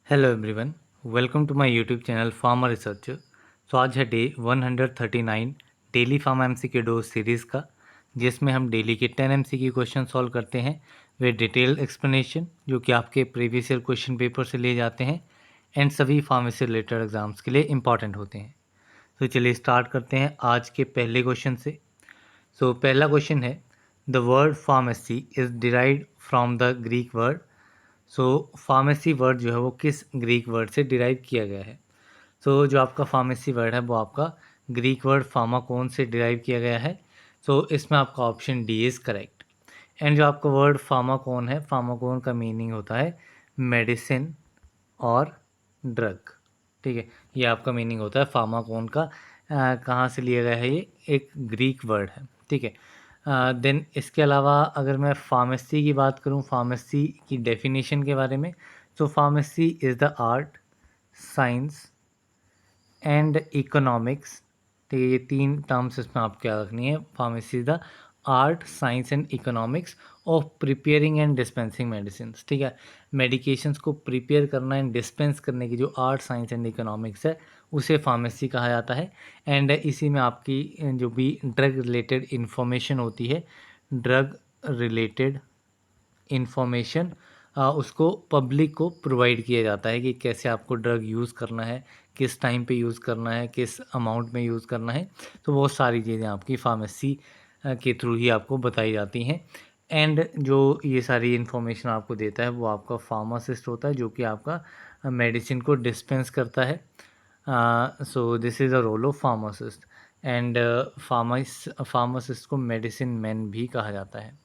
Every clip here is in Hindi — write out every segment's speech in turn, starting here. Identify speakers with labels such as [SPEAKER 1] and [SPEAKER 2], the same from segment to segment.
[SPEAKER 1] Hello everyone, welcome to my YouTube channel Pharma Researcher. तो आज है day 139 daily pharma MCQ dose series का, जिसमें हम डेली के 10 एमसीक्यू क्वेश्चन सॉल्व करते हैं वे डिटेल्ड एक्सप्लेनेशन जो कि आपके प्रीवियस ईयर क्वेश्चन पेपर से लिए जाते हैं एंड सभी फार्मेसी रिलेटेड एग्जाम्स के लिए इंपॉर्टेंट होते हैं। तो चलिए स्टार्ट करते हैं आज के पहले क्वेश्चन से। सो पहला क्वेश्चन है, the word pharmacy is derived from the Greek word. So pharmacy word जो है वो किस ग्रीक वर्ड से डिराइव किया गया है। सो जो आपका फार्मेसी वर्ड है वो आपका ग्रीक वर्ड फार्माकोन से डिराइव किया गया है। सो इसमें आपका option D is correct. And जो आपका वर्ड फार्माकोन है, फार्माकोन का मीनिंग होता है मेडिसिन और ड्रग। ठीक है, ये आपका मीनिंग होता है फार्माकोन का। कहाँ से लिया गया है, ये एक ग्रीक वर्ड है। ठीक है, देन इसके अलावा अगर मैं फार्मेसी की बात करूँ, फार्मेसी की डेफिनेशन के बारे में, तो pharmacy is the art, science and economics. ठीक है, ये तीन टर्म्स इसमें आपको याद रखनी है। Pharmacy is the art, science and economics of preparing and dispensing medicine. ठीक है, मेडिकेशंस को प्रिपेयर करना एंड डिस्पेंस करने की जो आर्ट, साइंस एंड इकोनॉमिक्स है उसे फार्मेसी कहा जाता है। एंड इसी में आपकी जो भी ड्रग रिलेटेड इंफॉर्मेशन होती है, ड्रग रिलेटेड इंफॉर्मेशन उसको पब्लिक को प्रोवाइड किया जाता है कि कैसे आपको ड्रग यूज़ करना है, किस टाइम पे यूज़ करना है, किस अमाउंट में यूज़ करना है। तो वो सारी चीज़ें आपकी फार्मेसी के थ्रू ही आपको बताई जाती हैं। एंड जो ये सारी इन्फॉर्मेशन आपको देता है वो आपका फार्मासिस्ट होता है, जो कि आपका मेडिसिन को डिस्पेंस करता है। So this is a role of pharmacist. And pharmacist को मेडिसिन मैन भी कहा जाता है।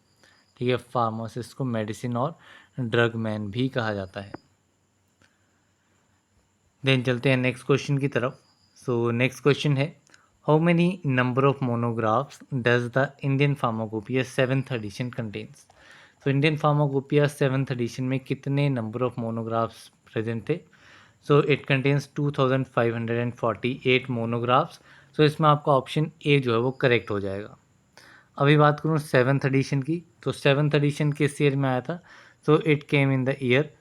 [SPEAKER 1] ठीक है, फार्मासिस्ट को मेडिसिन और ड्रग मैन भी कहा जाता है। देन चलते हैं नेक्स्ट क्वेश्चन की तरफ। सो नेक्स्ट क्वेश्चन है, how many number of monographs does the Indian pharmacopoeia 7th edition contains. तो इंडियन फार्माकोपिया 7th एडिशन में कितने नंबर ऑफ मोनोग्राफ्स प्रेजेंट थे। So it contains 2548 monographs. सो इसमें आपका ऑप्शन ए जो है वो करेक्ट हो जाएगा। अभी बात करूँ 7th एडिशन की, तो 7th एडिशन किस ईयर में आया था। So it came in the year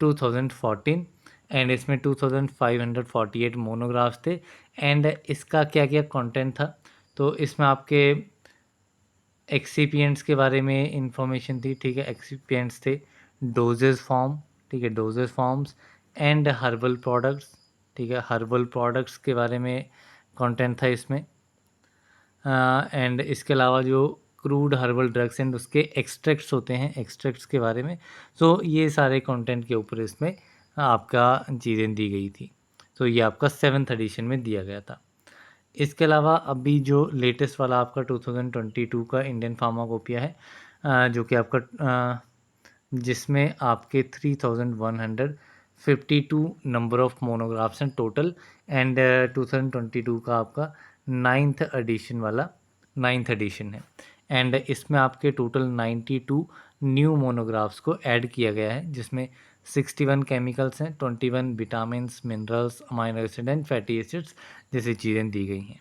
[SPEAKER 1] 2014 and इसमें 2548 मोनोग्राफ्स थे। एंड इसका क्या क्या कंटेंट था, तो इसमें आपके एक्सिपिएंट्स के बारे में इंफॉर्मेशन थी। ठीक है, एक्सिपिएंट्स थे डोजेज फॉर्म। ठीक है, dosage forms and herbal products. ठीक है, हर्बल प्रोडक्ट्स के बारे में कंटेंट था इसमें। एंड इसके अलावा जो क्रूड हर्बल ड्रग्स एंड उसके एक्सट्रैक्ट्स होते हैं, एक्सट्रैक्ट्स के बारे में। सो ये सारे कंटेंट के ऊपर इसमें आपका चीज़ें दी गई थी। तो ये आपका 7th एडिशन में दिया गया था। इसके अलावा अभी जो लेटेस्ट वाला आपका 2022 का इंडियन फार्माकोपिया है, जो कि आपका जिसमें आपके 3152 नंबर ऑफ मोनोग्राफ्स हैं टोटल। एंड 2022 का आपका 9th एडिशन वाला 9th एडिशन है। एंड इसमें आपके टोटल 92 न्यू मोनोग्राफ्स को ऐड किया गया है, जिसमें 61 केमिकल्स हैं, 21 vitamins, minerals, amino acid and fatty acids जैसी चीज़ें दी गई हैं।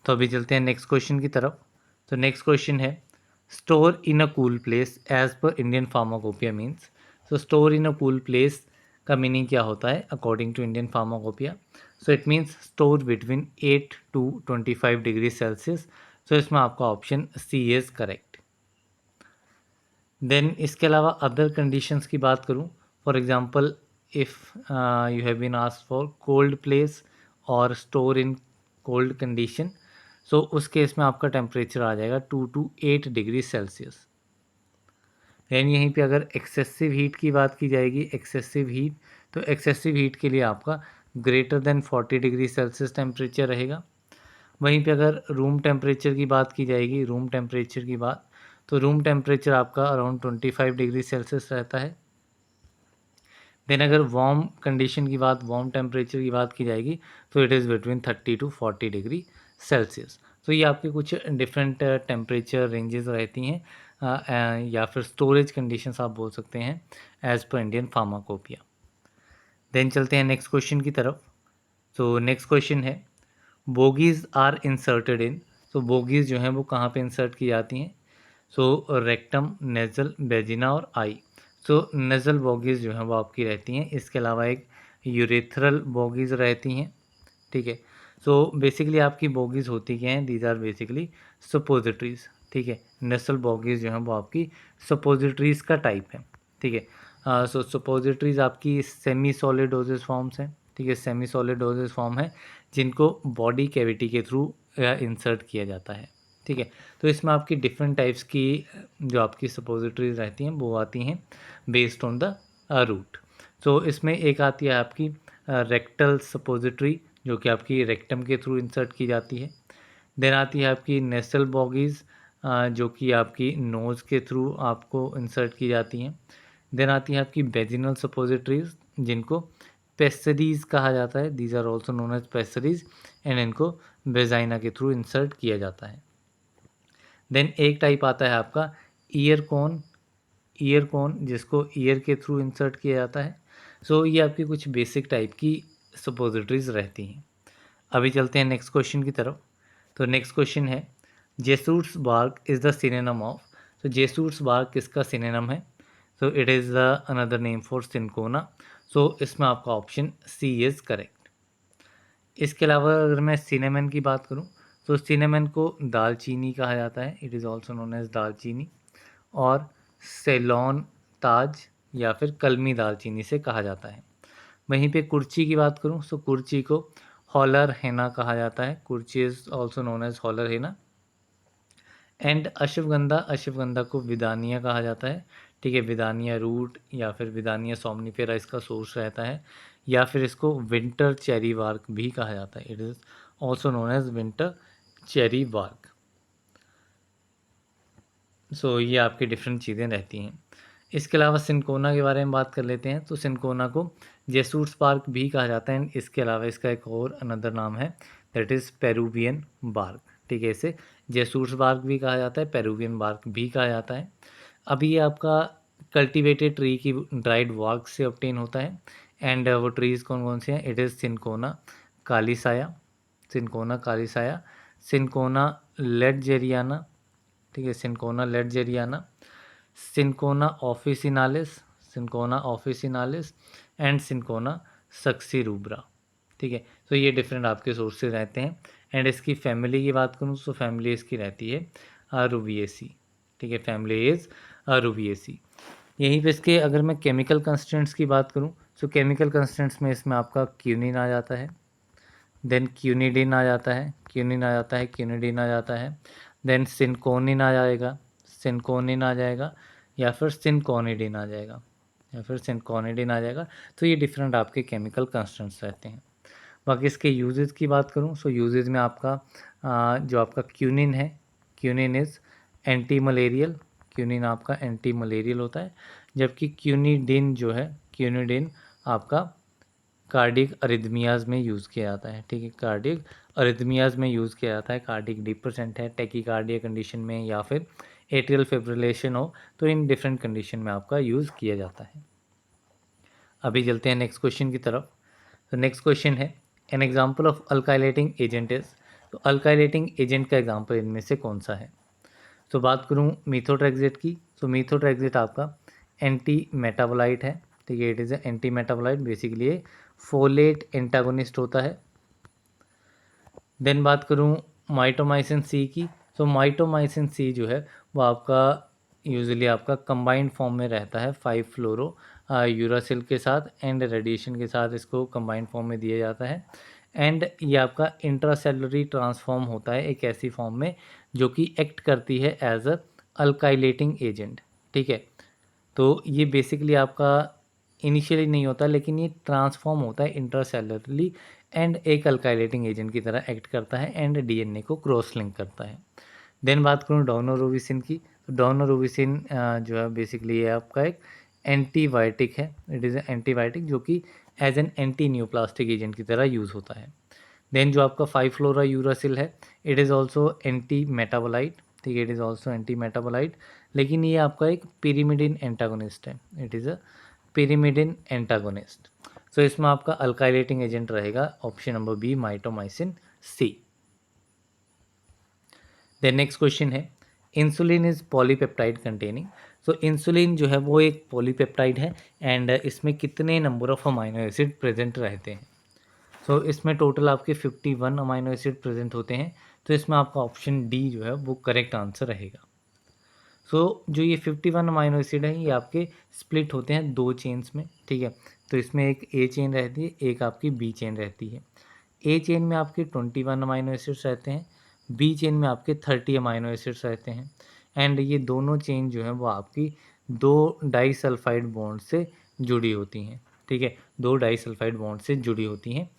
[SPEAKER 1] तो अभी चलते हैं नेक्स्ट क्वेश्चन की तरफ। तो नेक्स्ट क्वेश्चन है, store in a cool place as per Indian pharmacopoeia means. So store in a cool place का मीनिंग क्या होता है according to Indian pharmacopoeia. So it means store between 8 to 25 degree Celsius. So इसमें आपका option C is correct. Then इसके अलावा अदर कंडीशंस की बात करूं, for example if you have been asked for cold place और स्टोर इन कोल्ड कंडीशन, सो उस केस में आपका टेम्परेचर आ जाएगा 2 to 8 डिग्री सेल्सियस। देन यहीं पे अगर एक्सेसिव हीट की बात की जाएगी, एक्सेसिव हीट, तो एक्सेसिव हीट के लिए आपका greater than 40 degree Celsius temperature रहेगा। वहीं पे अगर रूम टेम्परेचर की बात की जाएगी, रूम टेम्परेचर की बात, तो रूम टेम्परेचर आपका अराउंड 25 डिग्री सेल्सियस रहता है। देन अगर वार्म कंडीशन की बात, वार्म टेम्परेचर की बात की जाएगी, तो it is between 30 to 40 degree Celsius. तो ये आपके कुछ डिफरेंट टेम्परेचर रेंजेस रहती हैं, या फिर स्टोरेज कंडीशंस आप बोल सकते हैं as per Indian pharmacopoeia. Then चलते हैं नेक्स्ट क्वेश्चन की तरफ। तो नेक्स्ट क्वेश्चन है, बोगीज़ आर इंसर्टेड इन। तो बोगीज़ जो हैं वो कहाँ पे इंसर्ट की जाती हैं। सो रेक्टम, नेज़ल, वेजिना और आई। सो नज़ल बॉगीज़ जो हैं वो आपकी रहती हैं। इसके अलावा एक यूरेथ्रल बॉगीज़ रहती हैं, ठीक है। सो बेसिकली आपकी बॉगीज़ होती क्या हैं, दीज आर बेसिकली सपोजिटरीज़, ठीक है। नसल बॉगीज़ जो हैं वो आपकी सपोजिटरीज़ का टाइप है, ठीक है। सो सपोजिटरीज़ आपकी सेमी सॉलिड डोजेज फॉर्म्स हैं, ठीक है। सेमी सॉलिड डोजेज फॉर्म है जिनको बॉडी कैविटी के थ्रू इंसर्ट किया जाता है, ठीक है। तो इसमें आपकी डिफरेंट टाइप्स की जो आपकी सपोजिटरीज रहती हैं वो आती हैं बेस्ड ऑन द रूट। तो इसमें एक आती है आपकी रेक्टल सपोजिटरी जो कि आपकी रेक्टम के थ्रू इंसर्ट की जाती है। देन आती है आपकी नेसल बॉगीज़ जो कि आपकी नोज़ के थ्रू आपको इंसर्ट की जाती हैं। देन आती है आपकी वेजिनल सपोजिटरीज जिनको पेस्टरीज कहा जाता है, these are also known as pessaries, and इनको वेजाइना के थ्रू इंसर्ट किया जाता है। देन एक टाइप आता है आपका ईयर कॉन जिसको ईयर के थ्रू इंसर्ट किया जाता है। सो ये आपकी कुछ बेसिक टाइप की सपोजिटरीज रहती हैं। अभी चलते हैं नेक्स्ट क्वेश्चन की तरफ। तो नेक्स्ट क्वेश्चन है Jesuit's bark is the synonym of. तो जेसूट्स बार्क किसका सिनोनिम है? So it is the another name for cinchona. So इसमें आपका ऑप्शन सी इज़ करेक्ट। इसके अलावा अगर मैं सिनेमन की बात करूं तो सिनेमन को दालचीनी कहा जाता है, it is also known as दालचीनी, और सेलोन ताज या फिर कलमी दालचीनी से कहा जाता है। वहीं पे कुर्ची की बात करूं तो कुर्ची को हॉलर हेना कहा जाता है, Kurchi is also known as holarrhena. And Ashwagandha को विदानिया कहा जाता है, ठीक है। विदानिया रूट या फिर विदानिया सोमनीफेरा इसका सोर्स रहता है, या फिर इसको विंटर चेरी बार्क भी कहा जाता है, it is also known as winter cherry bark. So ये आपकी डिफरेंट चीज़ें रहती हैं। इसके अलावा सिनकोना के बारे में बात कर लेते हैं। तो सिनकोना को जेसूट्स पार्क भी कहा जाता है, इसके अलावा इसका एक और अनदर नाम है दैट इज़ पेरुवियन बार्क, ठीक है। इसे जेसूट्स बार्क भी कहा जाता है, पेरुवियन बार्क भी कहा जाता है। अभी ये आपका कल्टिवेटेड ट्री की ड्राइड वार्क से ऑब्टेन होता है। एंड वो ट्रीज़ कौन कौन से हैं? It is cinchona calisaya, cinchona calisaya, cinchona ledgeriana, ठीक है। Cinchona ledgeriana, cinchona officinalis, cinchona officinalis, and cinchona succirubra, ठीक है। तो ये डिफरेंट आपके सोर्सेज रहते हैं। एंड इसकी फैमिली की बात करूँ तो फैमिली इसकी रहती है रुबिएसी, ठीक है। Family is Rubiaceae. यहीं पे इसके अगर मैं केमिकल कंस्टेंट्स की बात करूँ तो केमिकल कंस्टेंट्स में इसमें आपका क्यूनिन आ जाता है, देन क्यूनिडिन आ जाता है, क्यूनिन आ जाता है, क्यूनिडिन आ जाता है, देन सिनकोनिन आ जाएगा, सिनकोनिन आ जाएगा, या फिर सिनकोनिडिन आ जाएगा, या फिर सिनकोनिडिन आ जाएगा। तो ये डिफरेंट आपके केमिकल कंस्टेंट्स रहते हैं। बाकी इसके यूजेस की बात करूँ तो यूजेस में आपका जो आपका क्यूनिन है, quinine is anti malarial, quinine आपका एंटी मलेरियल होता है, जबकि क्यूनिडिन जो है, क्यूनिडिन आपका कार्डिक अरिथमियाज़ में यूज़ किया जाता है, ठीक है। कार्डिक अरिथमियाज़ में यूज़ किया जाता है, कार्डिक डिप्रेसेंट है, टैकीकार्डिया कंडीशन में, या फिर एट्रियल फिब्रिलेशन हो, तो इन डिफरेंट कंडीशन में आपका यूज़ किया जाता है। अभी चलते हैं नेक्स्ट क्वेश्चन की तरफ। तो नेक्स्ट क्वेश्चन है N example of alkylating agent is. तो अल्काइलेटिंग एजेंट का एग्जाम्पल इनमें से कौन सा है? तो बात करूँ मीथोट्रेक्सेट की, तो मीथोट्रेक्सेट आपका एंटी मेटाबोलाइट है, ठीक है। It is a anti metabolite, basically ये फोलेट एंटागोनिस्ट होता है। देन बात करूँ माइटोमाइसिन सी की, तो माइटोमाइसिन सी जो है वो आपका यूजुअली आपका कंबाइंड फॉर्म में रहता है 5 फ्लोरो यूरासिल के साथ, एंड रेडिएशन के साथ इसको कंबाइंड फॉर्म में दिया जाता है। एंड ये आपका इंट्रासेलुलरी ट्रांसफॉर्म होता है एक ऐसी फॉर्म में जो कि एक्ट करती है एज अ अल्काइलेटिंग एजेंट, ठीक है। तो ये बेसिकली आपका इनिशियली नहीं होता, लेकिन ये ट्रांसफॉर्म होता है इंट्रासेलुलरली, एंड एक अल्काइलेटिंग एजेंट की तरह एक्ट करता है, एंड डीएनए को क्रॉस लिंक करता है। देन बात करूँ डोनोरोविसिन की, तो डोनोरोविसिन जो है बेसिकली ये आपका एक एंटीबायोटिक है, इट इज़ एंटीबायोटिक जो कि as an anti neoplastic agent की तरह यूज़ होता है। देन जो आपका 5 फ्लोरा यूरासिल है, it is also anti metabolite, ठीक है। It is also anti metabolite, लेकिन ये आपका एक पिरिमिडिन एंटागोनिस्ट है, it is a pyrimidine antagonist. So इसमें आपका अल्काइलेटिंग एजेंट रहेगा option number B, mitomycin C. Then next question है insulin is polypeptide containing. So insulin जो है वो एक पॉलीपेप्टाइड है एंड इसमें कितने number of amino acid present रहते हैं। सो इसमें टोटल आपके 51 अमाइनो एसिड प्रेजेंट होते हैं। तो इसमें आपका ऑप्शन डी जो है वो करेक्ट आंसर रहेगा। सो जो ये 51 अमाइनो एसिड है ये आपके स्प्लिट होते हैं 2 चेन्स में, ठीक है। तो इसमें एक ए चेन रहती है, एक आपकी बी चेन रहती है। ए चेन में आपके 21 अमाइनो एसिड्स रहते हैं, बी चेन में आपके 30 अमाइनो एसिड्स रहते हैं एंड ये दोनों चेन जो है वो आपकी 2 डाइसल्फाइड बॉन्ड से जुड़ी होती हैं, ठीक है, 2 डाइसल्फाइड बॉन्ड से जुड़ी होती हैं।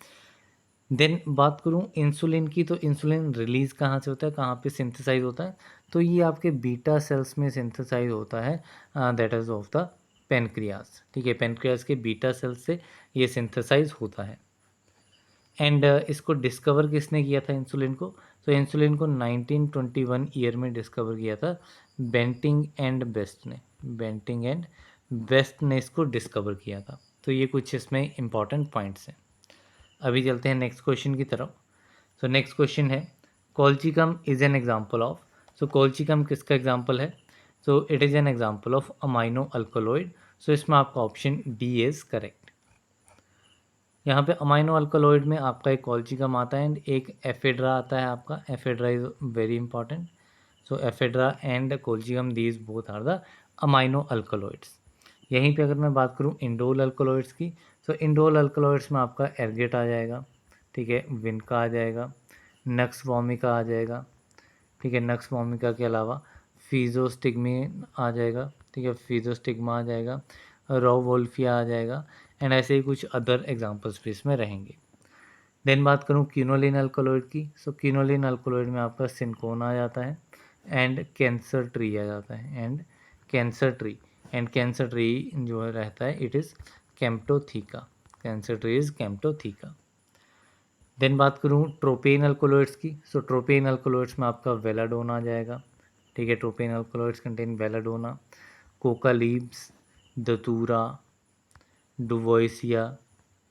[SPEAKER 1] देन बात करूँ इंसुलिन की, तो इंसुलिन रिलीज़ कहाँ से होता है, कहाँ पे सिंथेसाइज होता है, तो ये आपके बीटा सेल्स में सिंथेसाइज होता है, that is of the pancreas, ठीक है। पेनक्रियास के बीटा सेल्स से ये सिंथेसाइज होता है एंड इसको डिस्कवर किसने किया था इंसुलिन को, तो इंसुलिन को 1921 ईयर में डिस्कवर किया था बेंटिंग एंड बेस्ट ने, बेंटिंग एंड बेस्ट ने इसको डिस्कवर किया था। तो ये कुछ इसमें इंपॉर्टेंट पॉइंट्स हैं। अभी चलते हैं नेक्स्ट क्वेश्चन की तरफ। सो नेक्स्ट क्वेश्चन है colchicum is an example of, so colchicum किसका एग्जाम्पल है, so it is an example of amino alkaloid. So इसमें आपका ऑप्शन डी इज़ करेक्ट। यहाँ पे अमाइनो अल्कोलॉइड में आपका एक कोल्चिकम आता है एंड एक एफेड्रा आता है आपका, ephedra is very important. So ephedra and colchicum these both are the amino alkaloids. यहीं पे अगर मैं बात करूँ इंडोल अल्कोलॉइड्स की, तो इंडोल अल्कोलॉइड्स में आपका एर्गेट आ जाएगा, ठीक है, विनका आ जाएगा, नक्स वोमिका आ जाएगा, ठीक है, नक्स वोमिका के अलावा फिजोस्टिग्मिन आ जाएगा, ठीक है, फिजोस्टिग्मा आ जाएगा, रोवोल्फिया आ जाएगा एंड ऐसे ही कुछ अदर एग्जांपल्स भी इसमें रहेंगे। देन बात करूँ क्विनोलिन अल्कोलॉइड की, सो क्विनोलिन अल्कोलॉइड में आपका सिनकोना आ जाता है एंड कैंसर ट्री आ जाता है एंड कैंसर ट्री जो रहता है it is camptotheca, cancer tree is camptotheca. Then बात करूँ ट्रोपेन अल्कोलॉइड्स की, सो ट्रोपेन अल्कोलॉइड्स में आपका वेलाडोना आ जाएगा, ठीक है, tropane alkaloids contain belladonna, coca leaves, datura, duboisia,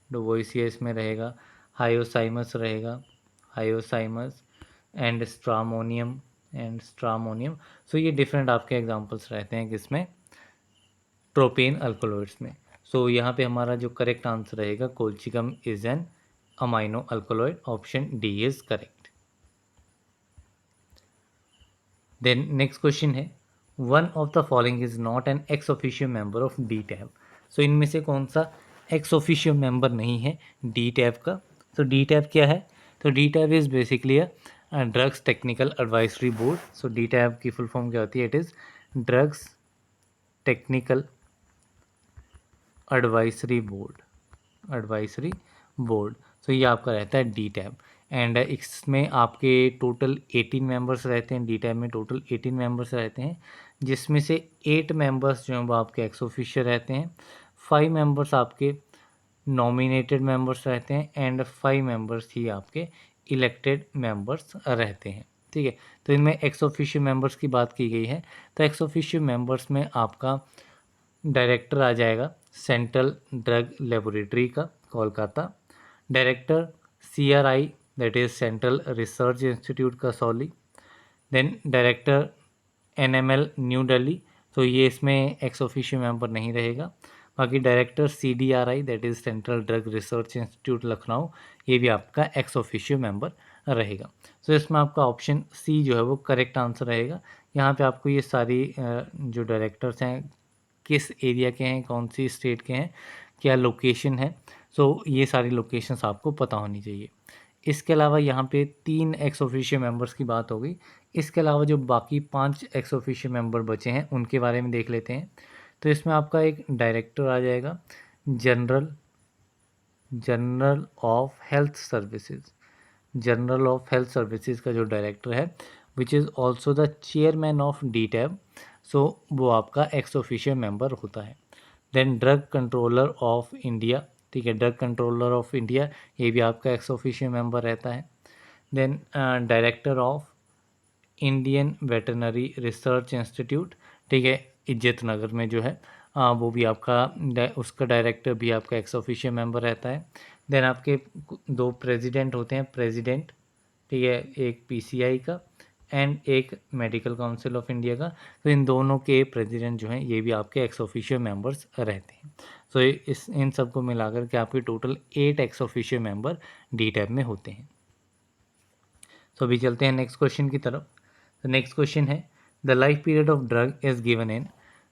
[SPEAKER 1] duboisia इसमें रहेगा, हायोसाइमस रहेगा, हायोसाइमस एंड स्ट्रामोनियम। सो ये डिफरेंट आपके एग्जांपल्स रहते हैं किसमें, ट्रोपेन अल्कोलॉइड्स में। सो यहाँ पे हमारा जो करेक्ट आंसर रहेगा colchicum is an amino alkaloid, option D is correct. Then next question है one of the following is not an ex officio member of D TAB. So इनमें से कौन सा एक्स ऑफिशियो मेंबर नहीं है डी टैब का। तो डी टैब क्या है, तो D TAB is basically a drugs technical advisory board. So D TAB की फुल फॉर्म क्या होती है, it is drugs technical advisory board. So ये आपका रहता है डी टैब एंड इसमें आपके टोटल 18 मेंबर्स रहते हैं, डी टैब में टोटल 18 मेंबर्स रहते हैं, जिसमें से 8 मेंबर्स जो हैं वो आपके एक्स ऑफिशियल रहते हैं, 5 मेंबर्स आपके नॉमिनेटेड मेंबर्स रहते हैं एंड 5 मेंबर्स ही आपके इलेक्टेड मेंबर्स रहते हैं, ठीक है। तो इनमें एक्स ऑफिशियल मेंबर्स की बात की गई है, तो एक्स ऑफिशियल मेंबर्स में आपका डायरेक्टर आ जाएगा सेंट्रल ड्रग लेबोरेटरी का Kolkata, director CRI that is central research institute Kasauli, then director NML New Delhi, तो ये इसमें एक्स ऑफिशियो मेंबर नहीं रहेगा। बाकी director CDRI that is central drug research institute Lucknow, ये भी आपका एक्स ऑफिशियो मेंबर रहेगा। सो इसमें आपका ऑप्शन सी जो है वो करेक्ट आंसर रहेगा। यहाँ पे आपको ये सारी जो डायरेक्टर्स हैं किस एरिया के हैं, कौन सी स्टेट के हैं, क्या लोकेशन है, सो ये सारी लोकेशंस आपको पता होनी चाहिए। इसके अलावा यहाँ पे 3 एक्स ऑफिशियो मेंबर्स की बात हो गई। इसके अलावा जो बाकी 5 एक्स ऑफिशियो मेंबर बचे हैं उनके बारे में देख लेते हैं। तो इसमें आपका एक डायरेक्टर आ जाएगा जनरल ऑफ हेल्थ सर्विसेज का जो डायरेक्टर है which is also the chairman of D TAB, so वो आपका एक्स ऑफिशियो मेंबर होता है। Then drug controller of India, ठीक है, ड्रग कंट्रोलर ऑफ इंडिया ये भी आपका एक्स ऑफिशियो मेंबर रहता है। Then director of Indian veterinary research institute, ठीक है, इज्जत नगर में जो है वो भी आपका उसका डायरेक्टर भी आपका एक्स ऑफिशियो मेंबर रहता है। देन आपके 2 प्रेसिडेंट होते हैं, प्रेसिडेंट, ठीक है, एक PCI का एंड एक मेडिकल काउंसिल ऑफ इंडिया का। तो इन दोनों के प्रेसिडेंट जो हैं ये भी आपके एक्स ऑफिशियो मेंबर्स रहते हैं। सो इस इन सबको मिलाकर के आपके total 8 x officio member D tab में होते हैं। सो अभी चलते हैं नेक्स्ट क्वेश्चन की तरफ। तो नेक्स्ट क्वेश्चन है the life period of drug is given in.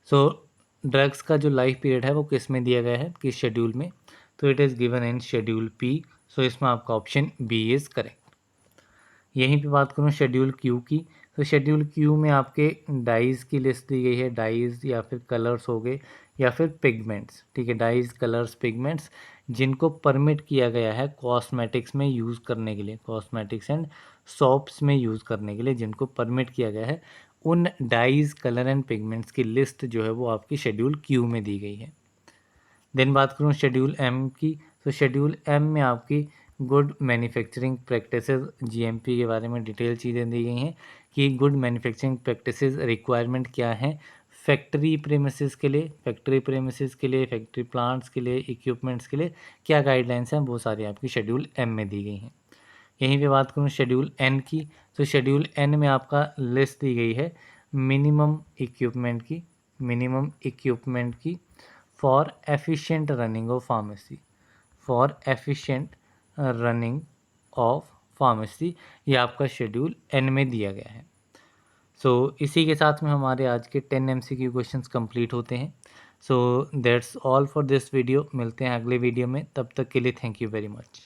[SPEAKER 1] So drugs का जो लाइफ पीरियड है वो किस में दिया गया है, किस शेड्यूल में? तो it is given in schedule P. So इसमें आपका ऑप्शन बी इज़ करेक्ट। यहीं पे बात करूँ शेड्यूल क्यू की, तो शेड्यूल क्यू में आपके डाइज़ की लिस्ट दी गई है, डाइज़ या फिर कलर्स हो गए या फिर पिगमेंट्स, ठीक है, डाइज़ कलर्स पिगमेंट्स जिनको परमिट किया गया है कॉस्मेटिक्स में यूज़ करने के लिए, कॉस्मेटिक्स एंड सॉप्स में यूज़ करने के लिए जिनको परमिट किया गया है, उन डाइज़ कलर एंड पिगमेंट्स की लिस्ट जो है वो आपकी शेड्यूल क्यू में दी गई है। देन बात करूँ शेड्यूल एम की, तो शेड्यूल एम में आपकी गुड मैन्युफैक्चरिंग प्रैक्टिसेस जीएमपी के बारे में डिटेल चीज़ें दी गई हैं कि गुड मैन्युफैक्चरिंग प्रैक्टिसेस रिक्वायरमेंट क्या है फैक्ट्री प्रेमिसेस के लिए, फैक्ट्री प्रेमिसेस के लिए, फैक्ट्री प्लांट्स के लिए, इक्विपमेंट्स के लिए क्या गाइडलाइंस हैं वो सारी आपकी शेड्यूल एम में दी गई हैं। यहीं पे बात करूँ शेड्यूल एन की, तो शेड्यूल एन में आपका लिस्ट दी गई है मिनिमम इक्विपमेंट की, मिनिमम इक्विपमेंट की for efficient running of pharmacy, for efficient running of pharmacy, ये आपका शेड्यूल एन में दिया गया है। सो इसी के साथ में हमारे आज के 10 MCQ क्वेश्चंस कंप्लीट होते हैं। So that's all for this video. मिलते हैं अगले वीडियो में, तब तक के लिए थैंक यू वेरी मच।